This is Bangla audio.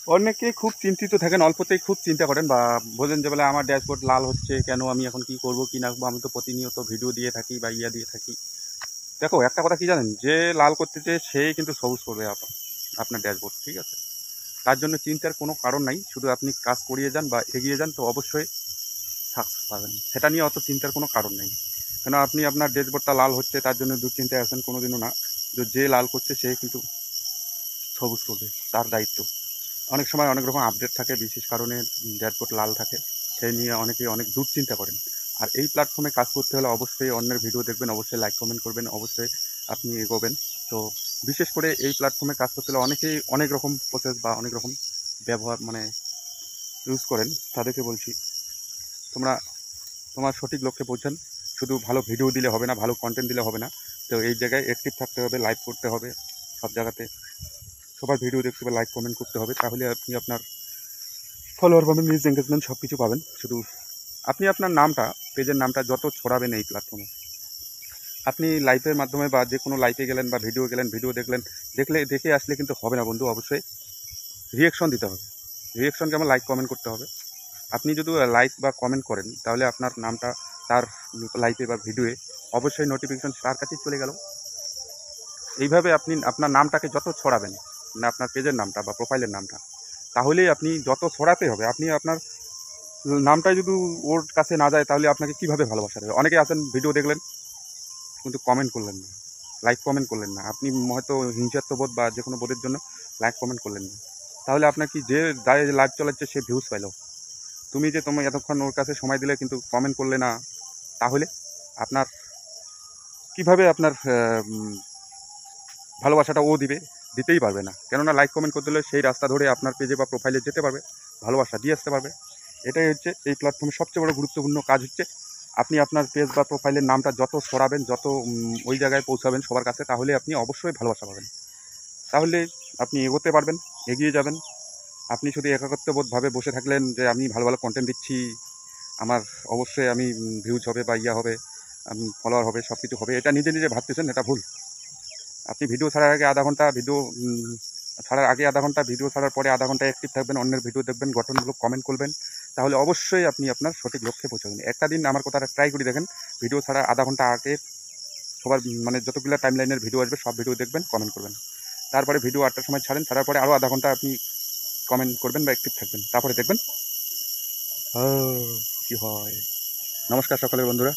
অনেকে খুব চিন্তিত থাকেন, অল্পতেই খুব চিন্তা করেন বা বোঝেন যে বলে আমার ড্যাশবোর্ড লাল হচ্ছে কেন, আমি এখন কি করব কি না করবো, আমি তো প্রতিনিয়ত ভিডিও দিয়ে থাকি বা ইয়া দিয়ে থাকি। দেখো একটা কথা কি জানেন, যে লাল করতেছে সেই কিন্তু সবুজ করবে আপনার ড্যাশবোর্ড, ঠিক আছে? তার জন্য চিন্তার কোনো কারণ নাই, শুধু আপনি কাজ করিয়ে যান বা এগিয়ে যান তো অবশ্যই সাকসেস পাবেন, সেটা নিয়ে অত চিন্তার কোনো কারণ নেই। কেন আপনি আপনার ড্যাশবোর্ডটা লাল হচ্ছে তার জন্য দুশ্চিন্তায় আছেন, কোনোদিনও না। যে লাল করছে সে কিন্তু সবুজ করবে, তার দায়িত্ব। অনেক সময় অনেক রকম আপডেট থাকে, বিশেষ কারণে ড্যাশবোর্ড লাল থাকে, সেই নিয়ে অনেকেই অনেক দুশ্চিন্তা করেন। আর এই প্ল্যাটফর্মে কাজ করতে হলে অবশ্যই অন্যের ভিডিও দেখবেন, অবশ্যই লাইক কমেন্ট করবেন, অবশ্যই আপনি এগোবেন। তো বিশেষ করে এই প্ল্যাটফর্মে কাজ করতে হলে অনেকেই অনেক রকম প্রসেস বা অনেক রকম ব্যবহার ইউজ করেন। তাদেরকে বলছি, তোমরা তোমার সঠিক লক্ষ্যে পৌঁছান। শুধু ভালো ভিডিও দিলে হবে না, ভালো কন্টেন্ট দিলে হবে না। তো এই জায়গায় অ্যাক্টিভ থাকতে হবে, লাইভ করতে হবে সব জায়গাতে, সবার ভিডিও দেখতে হবে, লাইক কমেন্ট করতে হবে, তাহলে আপনি আপনার ফলোয়ার পাবেন, রিচ এঙ্গেজমেন্ট সব কিছু পাবেন। শুধু আপনি আপনার নামটা, পেজের নামটা যত ছড়াবেন এই প্ল্যাটফর্মে, আপনি লাইভের মাধ্যমে বা যে কোনো লাইভে গেলেন বা ভিডিও গেলেন, ভিডিও দেখলেন, দেখে আসলে কিন্তু হবে না বন্ধু, অবশ্যই রিয়েকশন দিতে হবে। রিয়েকশন কেমন, লাইক কমেন্ট করতে হবে। আপনি যদি লাইক বা কমেন্ট করেন তাহলে আপনার নামটা তার লাইভে বা ভিডিওয়ে অবশ্যই নোটিফিকেশন তার কাছেই চলে গেল। এইভাবে আপনি আপনার নামটাকে যত ছড়াবেন, মানে আপনার পেজের নামটা বা প্রোফাইলের নামটা, তাহলেই আপনি যত ছড়াতে হবে, আপনি আপনার নামটা যদি ওর কাছে না যায় তাহলে আপনাকে কীভাবে ভালোবাসা দেবে? অনেকে আছেন ভিডিও দেখলেন কিন্তু কমেন্ট করলেন না, লাইক কমেন্ট করলেন না, আপনি হয়তো হিংসাত্মবোধ বা যে কোনো বোধের জন্য লাইক কমেন্ট করলেন না, তাহলে আপনার কি, যে দাঁড়িয়ে লাইভ চালাচ্ছে সে ভিউজ পাইল, তুমি এতক্ষণ ওর কাছে সময় দিলে কিন্তু কমেন্ট করলে না, তাহলে আপনার কিভাবে আপনার ভালোবাসাটা ও দিবে? দিতেই পারবে না। কেননা লাইক কমেন্ট করতে হলে সেই রাস্তা ধরে আপনার পেজে বা প্রোফাইলে যেতে পারবে, ভালোবাসা দিয়ে আসতে পারবে। এটাই হচ্ছে এই প্ল্যাটফর্মের সবচেয়ে বড় গুরুত্বপূর্ণ কাজ হচ্ছে, আপনি আপনার পেজ বা প্রোফাইলের নামটা যত ছড়াবেন, যত ওই জায়গায় পৌঁছাবেন সবার কাছে, তাহলে আপনি অবশ্যই ভালোবাসা পাবেন। তাহলে আপনি এগোতে পারবেন, এগিয়ে যাবেন। আপনি শুধু একাকিত্ববোধভাবে বসে থাকলেন যে আমি ভালো ভালো কন্টেন্ট দিচ্ছি, আমার অবশ্যই আমি ভিউজ হবে বা ইয়া হবে, ফলোয়ার হবে, সব কিছু হবে, এটা নিজে নিজে ভাবতেছেন, এটা ভুল। আপনি ভিডিও ছাড়ার আগে আধা ঘন্টা ভিডিও ছাড়ার আগে আধা ঘন্টা, ভিডিও ছাড়ার পরে আধা ঘন্টা অ্যাক্টিভ থাকবেন, অন্যের ভিডিও দেখবেন, গঠনমূলক কমেন্ট করবেন, তাহলে অবশ্যই আপনি আপনার সঠিক লক্ষ্যে পৌঁছাবেন। একটা দিন আমার কথাটা ট্রাই করে দেখেন, ভিডিও ছাড়ার আধা ঘন্টা আগে সবার যতগুলো টাইম লাইনের ভিডিও আসবে সব ভিডিও দেখবেন, কমেন্ট করবেন। তারপরে ভিডিও 8টার সময় ছাড়ার পরে আরও আধা ঘন্টা আপনি কমেন্ট করবেন বা অ্যাক্টিভ থাকবেন, তারপরে দেখবেন কি হয়। নমস্কার সকলের বন্ধুরা।